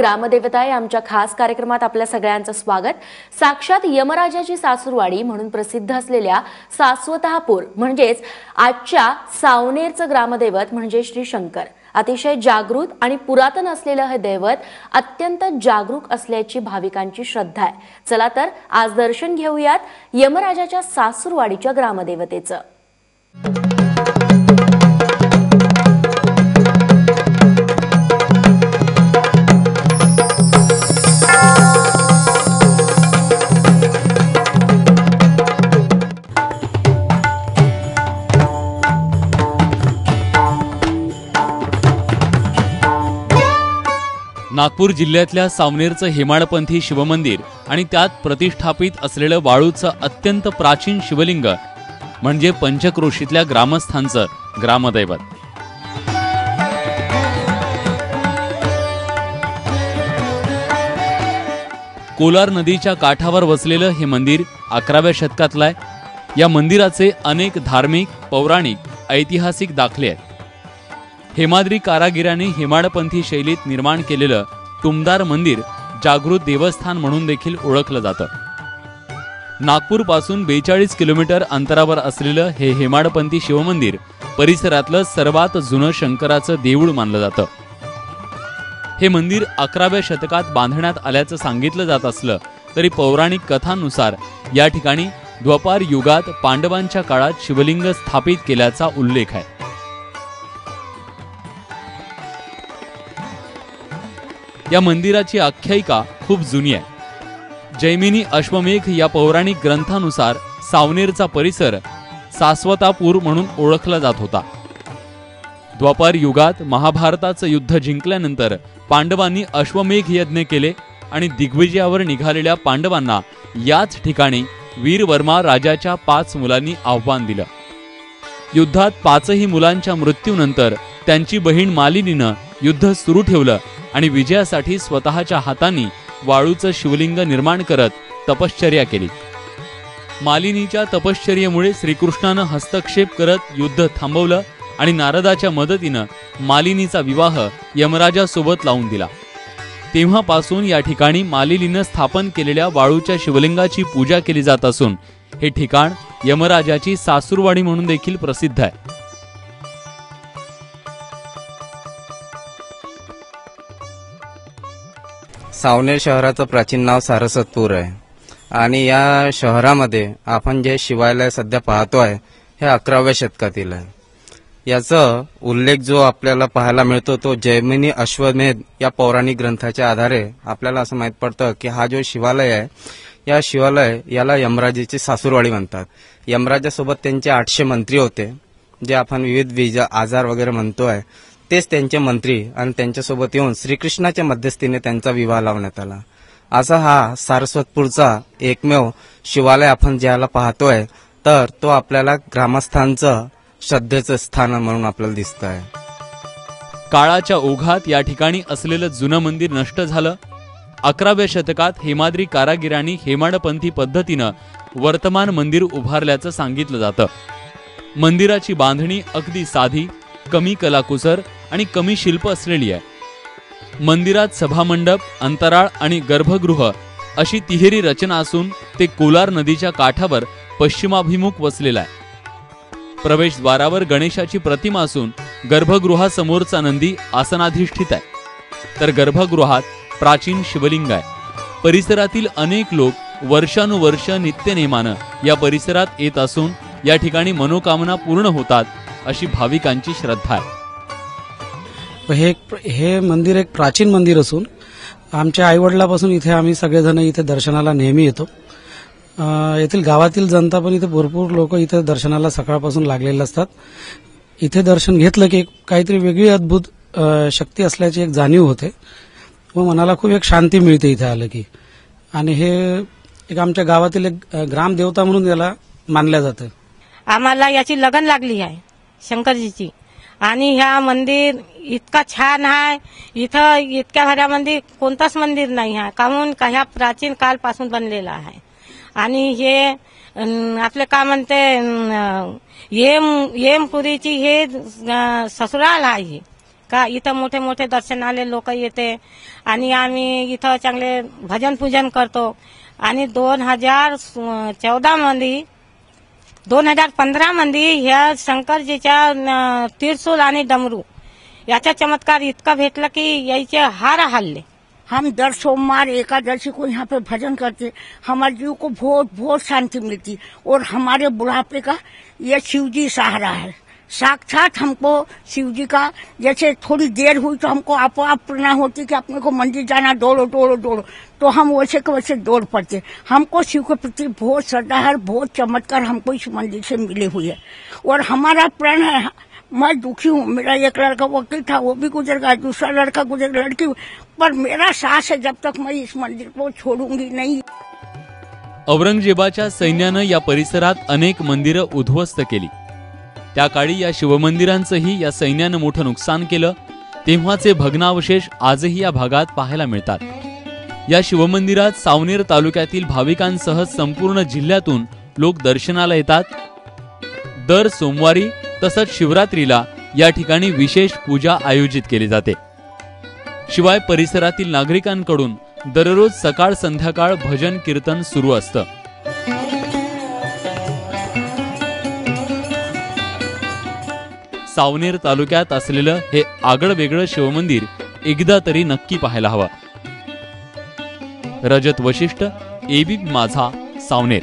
ग्रामदेवता या आमच्या खास कार्यक्रमात आपल्या सगळ्यांचं स्वागत। साक्षात यमराजाची सासूरवाडी म्हणून प्रसिद्ध असलेल्या सासवतपूर म्हणजेच आजच्या सावनेरचं ग्रामदैवत म्हणजे श्री शंकर अतिशय जागृत आणि पुरातन असलेलं हे दैवत अत्यंत जागरूक असल्याची भाविकांची श्रद्धा आहे। चला तर आज दर्शन घेऊयात यमराजाच्या सासूरवाडीच्या ग्रामदेवतेचं। नागपूर जिल्ह्यातल्या सावनेरचं हेमाडपंथी शिवमंदिर आणि त्यात प्रतिष्ठापित असलेलं वाळूचं अत्यंत प्राचीन शिवलिंग म्हणजे पंचक्रोशीतल्या ग्रामस्थांचं ग्रामदैवत। कोलार नदीच्या काठावर वसलेलं हे मंदिर 11व्या शतकातलं आहे। या मंदिराचे अनेक धार्मिक, पौराणिक, ऐतिहासिक दाखले आहेत। हेमाद्री कारागिरांनी हेमाडपंथी शैलीत निर्माण केलेलं टुमदार मंदिर जागृत देवस्थान म्हणून देखील ओळखलं जातं। नागपूर पासून 42 किलोमीटर अंतरावर असलेलं हे हेमाडपंथी शिवमंदिर परिसरातलं सर्वात जुनं शंकराचं देऊळ मानलं जातं। हे मंदिर 11व्या शतकात बांधण्यात आल्याचं सांगितलं जात असलं तरी पौराणिक कथांनुसार या ठिकाणी द्वापार युगात पांडवांच्या काळात शिवलिंग स्थापित केल्याचा उल्लेख आहे। या मंदिराची आख्यायिका खूप जुनी आहे। जैमिनी अश्वमेघ या पौराणिक ग्रंथानुसार सावनेरचा परिसर सासवतपूर म्हणून ओळखला जात होता। द्वापार युगात महाभारताचं युद्ध जिंकल्यानंतर पांडवांनी अश्वमेघ यज्ञ केले आणि दिग्विजयावर निघालेल्या पांडवांना याच ठिकाणी वीरवर्मा राजाच्या 5 मुलांनी आव्हान दिलं। युद्धात 5ही मुलांच्या मृत्यूनंतर त्यांची बहीण मालिनीनं युद्ध सुरू ठेवलं आणि विजयासाठी स्वतःच्या हातांनी वाळूचं शिवलिंग निर्माण करत तपश्चर्या केली। मालिनीच्या तपश्चर्येमुळे श्रीकृष्णानं हस्तक्षेप करत युद्ध थांबवलं आणि नारदाच्या मदतीनं मालिनीचा विवाह यमराजासोबत लावून दिला। तेव्हापासून या ठिकाणी मालिनीनं स्थापन केलेल्या वाळूच्या शिवलिंगाची पूजा केली जात असून हे ठिकाण यमराजाची सासूरवाडी म्हणून देखील प्रसिद्ध आहे। सावनेर शहराचं प्राचीन नाव सारस्वतपूर आहे आणि या शहरामध्ये आपण जे शिवालय सध्या पाहतोय हे 11व्या शतकातील आहे। याचा उल्लेख जो आपल्याला पाहायला मिळतो तो जैमिनी अश्वमेध या पौराणिक ग्रंथाच्या आधारे आपल्याला असं माहित पडतं की हा जो शिवालय आहे या शिवालय याला यमराजाची सासूरवाडी म्हणतात। यमराजासोबत त्यांचे 800 मंत्री होते जे आपण विविध आजार वगैरे म्हणतोय तेच त्यांचे मंत्री आणि त्यांच्यासोबत येऊन श्रीकृष्णाच्या मध्यस्थीने त्यांचा विवाह लावण्यात आला। असा हा सारस्वतपूरचा एकमेव शिवालय आपण ज्याला पाहतोय तर तो आपल्याला ग्रामस्थांचं श्रद्धेचं स्थान म्हणून आपल्याला दिसत आहे। काळाच्या ओघात या ठिकाणी असलेलं जुनं मंदिर नष्ट झालं। 11व्या शतकात हेमाद्री कारागिरांनी हेमाडपंथी पद्धतीनं वर्तमान मंदिर उभारल्याचं सांगितलं जातं। मंदिराची बांधणी अगदी साधी, कमी कलाकुसर आणि कमी शिल्प असलेली आहे। मंदिरात सभामंडप, अंतराळ आणि गर्भगृह अशी तिहेरी रचना असून ते कोलार नदीच्या काठावर पश्चिमाभिमुख वसलेलं आहे। प्रवेशद्वारावर गणेशाची प्रतिमा असून गर्भगृहासमोरचा नंदी आसनाधिष्ठित आहे तर गर्भगृहात प्राचीन शिवलिंग आहे। परिसरातील अनेक लोक वर्षानुवर्ष नित्यनेमानं या परिसरात येत असून या ठिकाणी मनोकामना पूर्ण होतात अशी भाविकांची श्रद्धा आहे। हे मंदिर एक प्राचीन मंदिर असून आमच्या आईवडिलापासून इथे आम्ही सगळेजण इथे दर्शनाला नेहमी येतो। येथील गावातील जनता पण इथे भरपूर लोक इथे दर्शनाला सकाळपासून लागलेले असतात। इथे दर्शन घेतलं की काहीतरी वेगळी अद्भुत शक्ती असल्याची एक जाणीव होते व मनाला खूप एक शांती मिळते इथे आलं की। आणि हे एक आमच्या गावातील एक ग्रामदेवता म्हणून याला मानलं जातं। आम्हाला याची लगन लागली आहे शंकरजीची आणि ह्या मंदिर इतका छान आहे। इथं इतक्या भऱ्यामध्ये कोणताच मंदिर नाही आहे काहून का ह्या प्राचीन काळपासून बनलेला आहे आणि हे आपले काय म्हणते येमपुरीची हे ससुराल आहे का इथं मोठे मोठे दर्शनाले लोक येते आणि आम्ही इथं चांगले भजन पूजन करतो. आणि 2014 मध्ये 2015 मध्ये ह्या शंकरजीच्या त्रिशूल आणि डमरू याचा चमत्कार इतका भेटला की याचे हार हल्ले. हम दर सोमवार एकादशी को यहाँ पे भजन करते, हमारे जीव को बहुत बहुत शांति मिलती और हमारे बुढ़ापे का ये शिव जी सहारा है. साक्षात हमको शिव जी का जैसे थोड़ी देर हुई तो हमको आप प्रेरणा होती कि अपने को मंदिर जाना, दौड़ो दौड़ो दौड़ो, तो हम वैसे के वैसे दौड़ पड़ते. हमको शिव के प्रति बहुत श्रद्धा है, बहुत चमत्कार हमको इस मंदिर से मिले हुए है. और हमारा प्रण है, मैं दुखी हूँ, मेरा एक लड़का वकील था वो भी गुजर गया, दूसरा लड़का गुजर गया, लड़की, पर मेरा साहस है जब तक मैं इस मंदिर को छोड़ूंगी नहीं. औरंगजेबाच्या सैन्यानं या परिसरात अनेक मंदिरं उद्ध्वस्त केली. त्या काळी या शिवमंदिरांचंही या सैन्यानं मोठं नुकसान केलं. तेव्हाचे भग्नावशेष आजही या भागात पाहायला मिळतात. या शिवमंदिरात सावनेर तालुक्यातील भाविकांसह संपूर्ण जिल्ह्यातून लोक दर्शनाला येतात. दर सोमवारी तसंच शिवरात्रीला या ठिकाणी विशेष पूजा आयोजित केली जाते. शिवाय परिसरातील नागरिकांकडून दररोज सकाळ संध्याकाळ भजन कीर्तन सुरू असतं. सावनेर तालुक्यात असलेलं हे आगळं-वेगळं शिवमंदिर एकदा तरी नक्की पाहायला हवं. रजत वशिष्ठ, एबीपी माझा, सावनेर.